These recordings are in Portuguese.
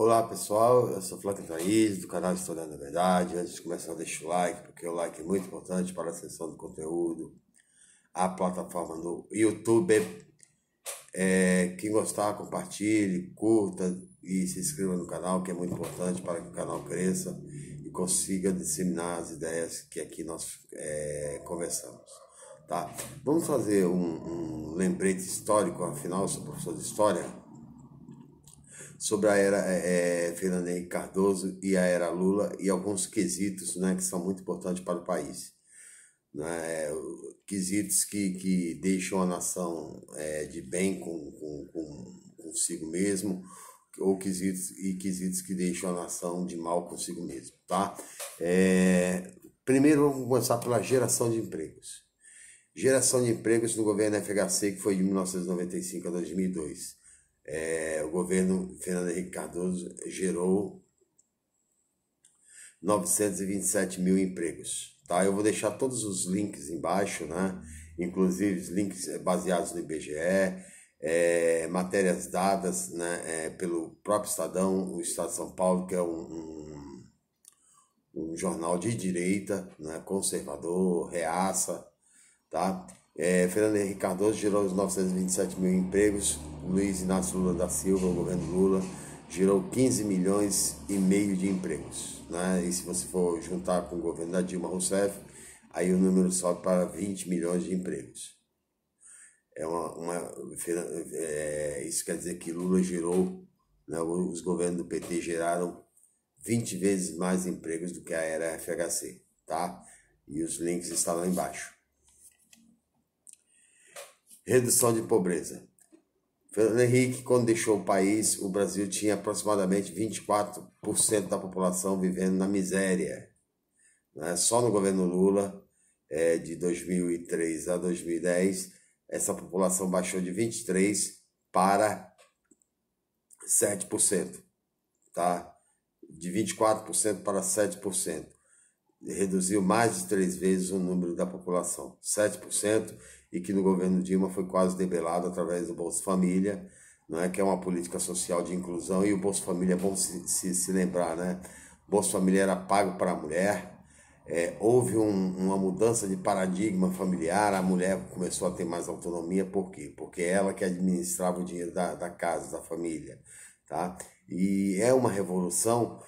Olá pessoal, eu sou Flávio Thaís, do canal Historiando a Verdade. Antes de começar, deixa o like, porque o like é muito importante para a ascensão do conteúdo. A plataforma do YouTube, quem gostar, compartilhe, curta e se inscreva no canal, que é muito importante para que o canal cresça e consiga disseminar as ideias que aqui nós conversamos. Tá? Vamos fazer um lembrete histórico, afinal eu sou professor de História, sobre a era Fernando Henrique Cardoso e a era Lula e alguns quesitos, né, que são muito importantes para o país. Né, quesitos que deixam a nação de bem consigo mesmo, ou quesitos que deixam a nação de mal consigo mesmo. Tá? Primeiro vamos começar pela geração de empregos. Geração de empregos no governo FHC, que foi de 1995 a 2002. O governo Fernando Henrique Cardoso gerou 927 mil empregos. Tá? Eu vou deixar todos os links embaixo, né? Inclusive os links baseados no IBGE, matérias dadas, né, pelo próprio Estadão, o Estado de São Paulo, que é um jornal de direita, né, conservador, reaça. Tá? Fernando Henrique Cardoso gerou os 927 mil empregos. Luiz Inácio Lula da Silva, o governo Lula, gerou 15 milhões e meio de empregos. Né? E se você for juntar com o governo da Dilma Rousseff, aí o número sobe para 20 milhões de empregos. Isso quer dizer que Lula gerou, né, os governos do PT geraram 20 vezes mais empregos do que a era FHC. Tá? E os links estão lá embaixo. Redução de pobreza. Fernando Henrique, quando deixou o país, o Brasil tinha aproximadamente 24% da população vivendo na miséria. Né? Só no governo Lula, de 2003 a 2010, essa população baixou de 23% para 7%. Tá? De 24% para 7%. Reduziu mais de 3 vezes o número da população, 7%, e que no governo Dilma foi quase debelado através do Bolsa Família, né, que é uma política social de inclusão, e o Bolsa Família é bom se lembrar, né? Bolsa Família era pago para a mulher, houve uma mudança de paradigma familiar, a mulher começou a ter mais autonomia, por quê? Porque ela que administrava o dinheiro da casa, da família, tá? E é uma revolução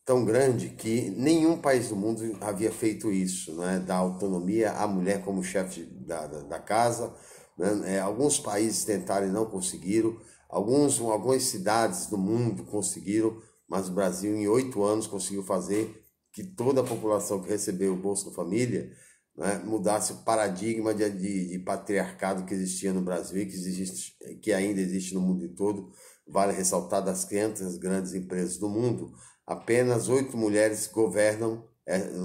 tão grande que nenhum país do mundo havia feito isso, né? Dar autonomia à mulher como chefe da casa. Né? Alguns países tentaram e não conseguiram, algumas cidades do mundo conseguiram, mas o Brasil em 8 anos conseguiu fazer que toda a população que recebeu o Bolsa Família, né, mudasse o paradigma de patriarcado que existia no Brasil e que ainda existe no mundo todo. Vale ressaltar, das 500 grandes empresas do mundo, apenas 8 mulheres governam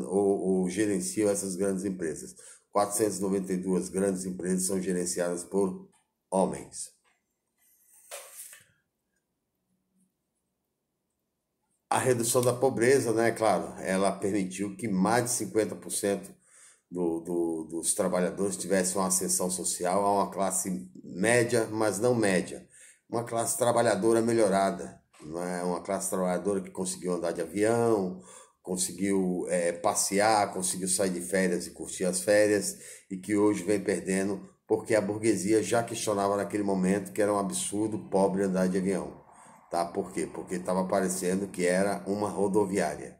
ou gerenciam essas grandes empresas. 492 grandes empresas são gerenciadas por homens. A redução da pobreza, né, claro, ela permitiu que mais de 50% dos trabalhadores tivessem uma ascensão social a uma classe média, mas não média. Uma classe trabalhadora melhorada. Né? Uma classe trabalhadora que conseguiu andar de avião, conseguiu passear, conseguiu sair de férias e curtir as férias, e que hoje vem perdendo porque a burguesia já questionava naquele momento que era um absurdo pobre andar de avião. Tá? Por quê? Porque estava parecendo que era uma rodoviária.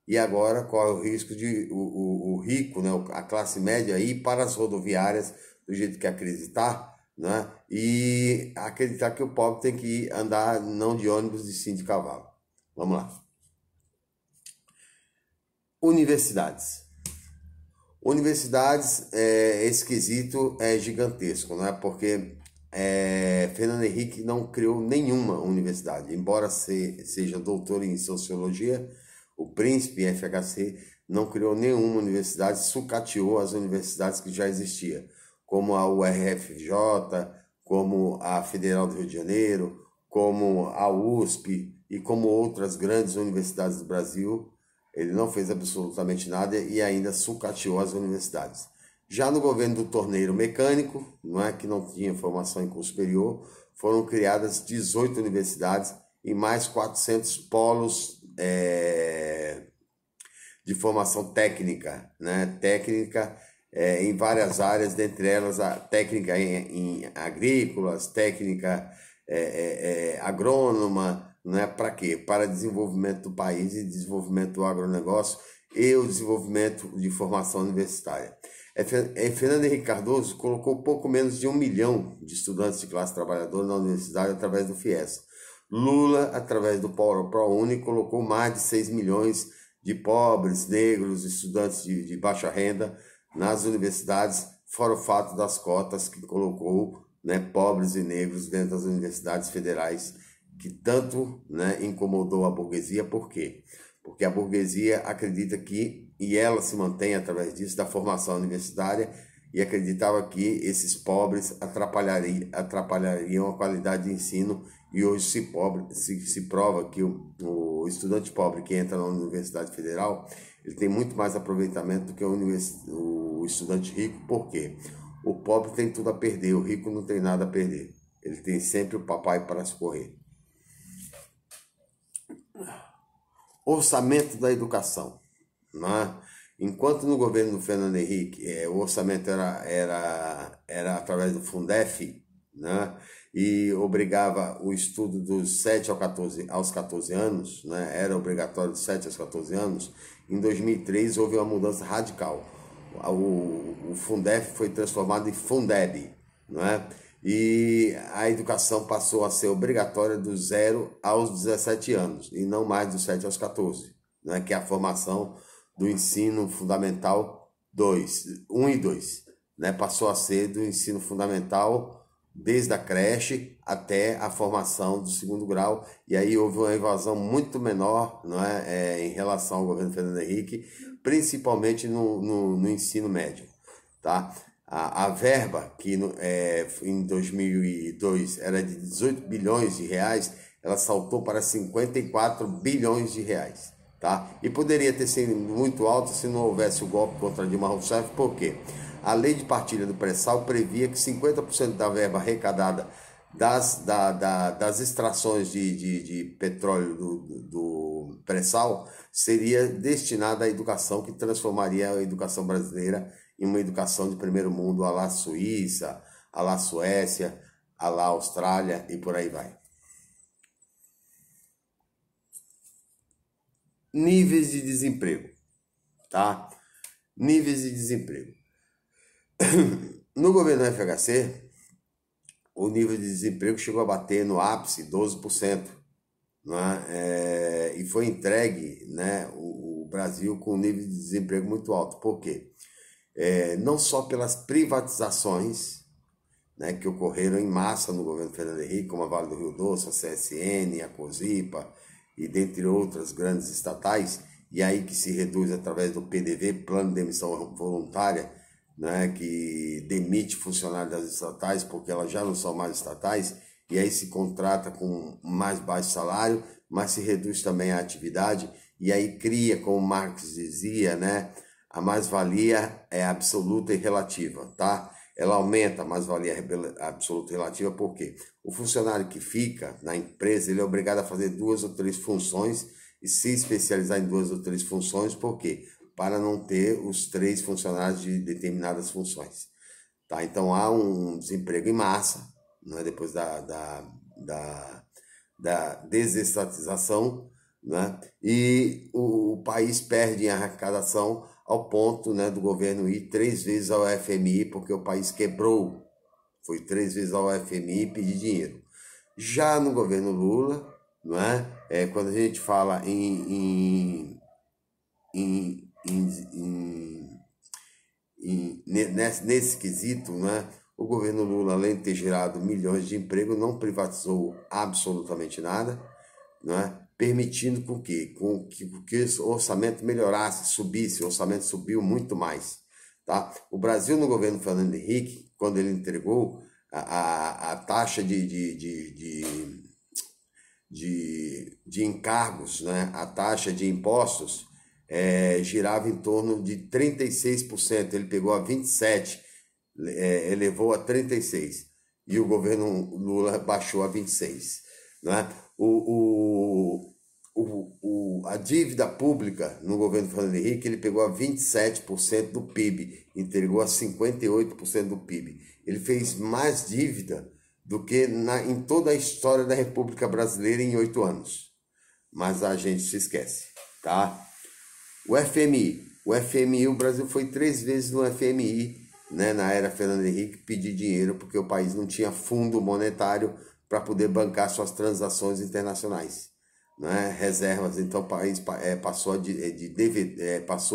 E agora corre o risco de o rico, né, a classe média, ir para as rodoviárias do jeito que a crise está, né, e acreditar que o pobre tem que andar não de ônibus e sim de cavalo. Vamos lá. Universidades. Universidades, esse quesito é gigantesco, né, porque Fernando Henrique não criou nenhuma universidade, embora seja doutor em sociologia. O príncipe FHC não criou nenhuma universidade, sucateou as universidades que já existiam, como a UFRJ, como a Federal do Rio de Janeiro, como a USP e como outras grandes universidades do Brasil. Ele não fez absolutamente nada e ainda sucateou as universidades. Já no governo do Torneiro Mecânico, não é, que não tinha formação em curso superior, foram criadas 18 universidades e mais 400 polos de formação técnica, né? Técnica em várias áreas, dentre elas a técnica em agrícolas, técnica agrônoma, né? Para quê? Para desenvolvimento do país e desenvolvimento do agronegócio e o desenvolvimento de formação universitária. Fernando Henrique Cardoso colocou pouco menos de 1 milhão de estudantes de classe trabalhadora na universidade através do FIES. Lula, através do ProUni, colocou mais de 6 milhões de pobres, negros, estudantes de baixa renda nas universidades, fora o fato das cotas que colocou, né, pobres e negros dentro das universidades federais, que tanto, né, incomodou a burguesia. Por quê? Porque a burguesia acredita que, e ela se mantém através disso, da formação universitária, e acreditava que esses pobres atrapalhariam a qualidade de ensino, e hoje se prova que o estudante pobre que entra na Universidade Federal, ele tem muito mais aproveitamento do que o estudante rico. Por quê? O pobre tem tudo a perder, o rico não tem nada a perder. Ele tem sempre o papai para escorrer. Orçamento da educação, né? Enquanto no governo do Fernando Henrique o orçamento era através do Fundef, né? E obrigava o estudo dos 7 aos 14 anos, né? Era obrigatório de 7 aos 14 anos. Em 2003 houve uma mudança radical. O Fundef foi transformado em Fundeb, né? E a educação passou a ser obrigatória do 0 aos 17 anos, e não mais dos 7 aos 14, né? Que é a formação do ensino fundamental 1 e 2, né? Passou a ser do ensino fundamental desde a creche até a formação do segundo grau, e aí houve uma evasão muito menor, não é, em relação ao governo Fernando Henrique, principalmente no ensino médio, tá? A verba, que em 2002 era de 18 bilhões de reais, ela saltou para 54 bilhões de reais. Tá? E poderia ter sido muito alto se não houvesse o golpe contra Dilma Rousseff. Por quê? A lei de partilha do pré-sal previa que 50% da verba arrecadada das extrações de petróleo do pré-sal seria destinada à educação, que transformaria a educação brasileira em uma educação de primeiro mundo, à la Suíça, à la Suécia, à la Austrália e por aí vai. Níveis de desemprego, tá? Níveis de desemprego. No governo FHC, o nível de desemprego chegou a bater no ápice 12%, né? E foi entregue, né, o Brasil com um nível de desemprego muito alto. Por quê? Não só pelas privatizações, né, que ocorreram em massa no governo Fernando Henrique, como a Vale do Rio Doce, a CSN, a Cosipa, e dentre outras grandes estatais, e aí que se reduz através do PDV, Plano de Demissão Voluntária, né, que demite funcionários das estatais porque elas já não são mais estatais, e aí se contrata com mais baixo salário, mas se reduz também a atividade, e aí cria, como Marx dizia, né, a mais-valia é absoluta e relativa, tá? Ela aumenta a mais-valia absoluta e relativa. Por quê? O funcionário que fica na empresa, ele é obrigado a fazer 2 ou 3 funções e se especializar em 2 ou 3 funções. Por quê? Para não ter os 3 funcionários de determinadas funções, tá? Então há um desemprego em massa, né? Depois da desestatização, né? E o país perde em arrecadação ao ponto, né, do governo ir 3 vezes ao FMI, porque o país quebrou. Foi 3 vezes ao FMI pedir dinheiro. Já no governo Lula, não é? Quando a gente fala nesse quesito, né, o governo Lula, além de ter gerado milhões de empregos, não privatizou absolutamente nada, não é? Permitindo que o orçamento melhorasse, subisse. O orçamento subiu muito mais, tá? O Brasil, no governo Fernando Henrique, quando ele entregou a taxa de encargos, né? A taxa de impostos girava em torno de 36%. Ele pegou a 27%, elevou a 36%, e o governo Lula baixou a 26%. né? A dívida pública no governo Fernando Henrique, ele pegou a 27% do PIB, entregou a 58% do PIB. Ele fez mais dívida do que em toda a história da República Brasileira em 8 anos. Mas a gente se esquece, tá? O FMI, o Brasil foi 3 vezes no FMI, né, na era Fernando Henrique, pedir dinheiro porque o país não tinha fundo monetário para poder bancar suas transações internacionais, né, reservas. Então o país passou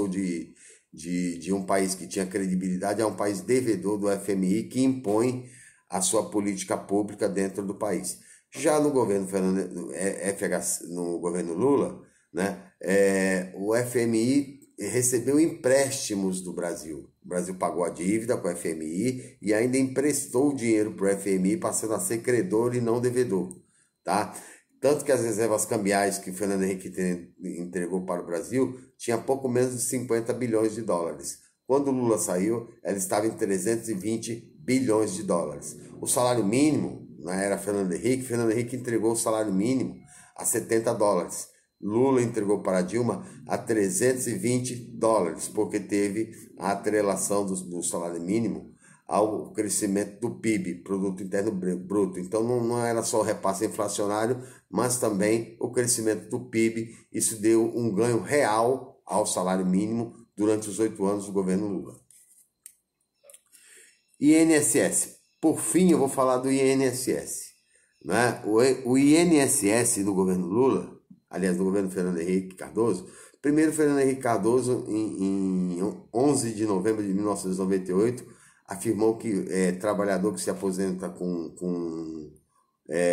de um país que tinha credibilidade a um país devedor do FMI que impõe a sua política pública dentro do país. Já no governo no governo Lula, né, o FMI recebeu empréstimos do Brasil. O Brasil pagou a dívida com o FMI e ainda emprestou o dinheiro para o FMI, passando a ser credor e não devedor, tá? Tanto que as reservas cambiais que Fernando Henrique entregou para o Brasil tinha pouco menos de 50 bilhões de dólares. Quando o Lula saiu, ela estava em 320 bilhões de dólares. O salário mínimo, na era Fernando Henrique entregou o salário mínimo a 70 dólares. Lula entregou para Dilma a 320 dólares, porque teve a atrelação do salário mínimo ao crescimento do PIB, Produto Interno Bruto. Então não era só o repasse inflacionário, mas também o crescimento do PIB. Isso deu um ganho real ao salário mínimo durante os 8 anos do governo Lula. INSS. Por fim, eu vou falar do INSS. Né? O INSS do governo Lula, aliás, do governo Fernando Henrique Cardoso, primeiro Fernando Henrique Cardoso, em 11 de novembro de 1998, afirmou que trabalhador que se aposenta com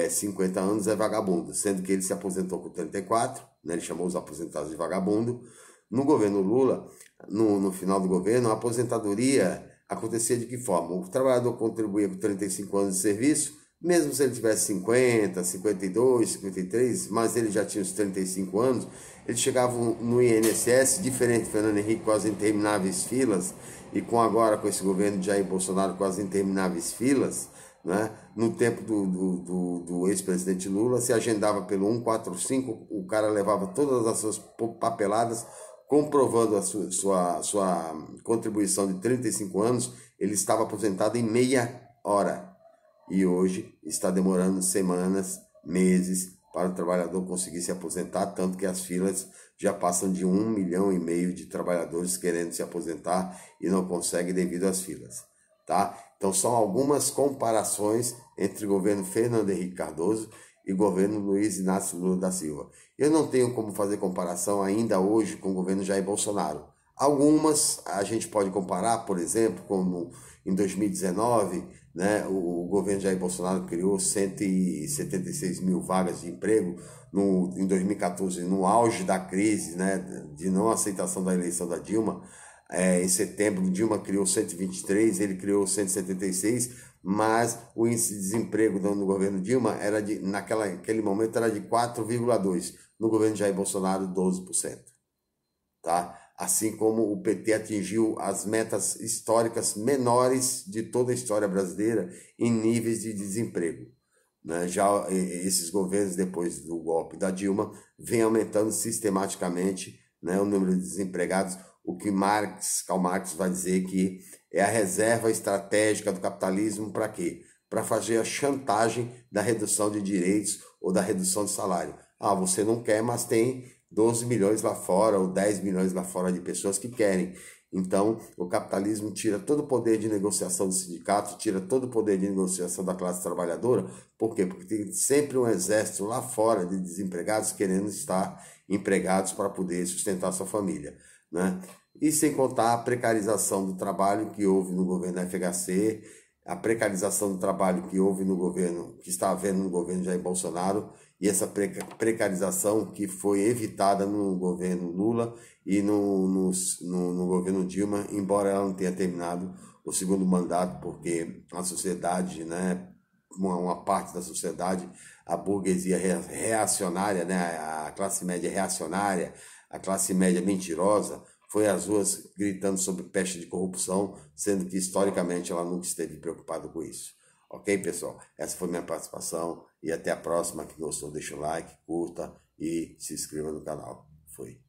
50 anos é vagabundo, sendo que ele se aposentou com 34, né? Ele chamou os aposentados de vagabundo. No governo Lula, no final do governo, a aposentadoria acontecia de que forma? O trabalhador contribuía com 35 anos de serviço, mesmo se ele tivesse 50, 52, 53, mas ele já tinha os 35 anos, ele chegava no INSS, diferente do Fernando Henrique, com as intermináveis filas, e agora com esse governo de Jair Bolsonaro com as intermináveis filas, né? No tempo do ex-presidente Lula, se agendava pelo 145, o cara levava todas as suas papeladas, comprovando a sua contribuição de 35 anos, ele estava aposentado em meia hora. E hoje está demorando semanas, meses, para o trabalhador conseguir se aposentar, tanto que as filas já passam de 1,5 milhão de trabalhadores querendo se aposentar e não conseguem devido às filas, tá? Então são algumas comparações entre o governo Fernando Henrique Cardoso e o governo Luiz Inácio Lula da Silva. Eu não tenho como fazer comparação ainda hoje com o governo Jair Bolsonaro. Algumas a gente pode comparar, por exemplo, como em 2019, né, o governo Jair Bolsonaro criou 176 mil vagas de emprego. Em 2014, no auge da crise, né, de não aceitação da eleição da Dilma, em setembro, Dilma criou 123, ele criou 176, mas o índice de desemprego no governo Dilma naquele momento era de 4,2%, no governo Jair Bolsonaro 12%. Tá? Assim como o PT atingiu as metas históricas menores de toda a história brasileira em níveis de desemprego, né? Já esses governos, depois do golpe da Dilma, vem aumentando sistematicamente, né, o número de desempregados, o que Karl Marx vai dizer que é a reserva estratégica do capitalismo para quê? Para fazer a chantagem da redução de direitos ou da redução de salário. Ah, você não quer, mas tem 12 milhões lá fora ou 10 milhões lá fora de pessoas que querem. Então, o capitalismo tira todo o poder de negociação do sindicato, tira todo o poder de negociação da classe trabalhadora. Por quê? Porque tem sempre um exército lá fora de desempregados querendo estar empregados para poder sustentar sua família, né? E sem contar a precarização do trabalho que houve no governo FHC, a precarização do trabalho que houve no governo, que está havendo no governo Jair Bolsonaro, e essa precarização que foi evitada no governo Lula e no governo Dilma, embora ela não tenha terminado o segundo mandato, porque a sociedade, né, uma parte da sociedade, a burguesia reacionária, né, a classe média reacionária, a classe média mentirosa, foi às ruas gritando sobre peste de corrupção, sendo que historicamente ela nunca esteve preocupada com isso. Ok, pessoal? Essa foi minha participação e até a próxima. Que gostou, deixa o like, curta e se inscreva no canal. Fui.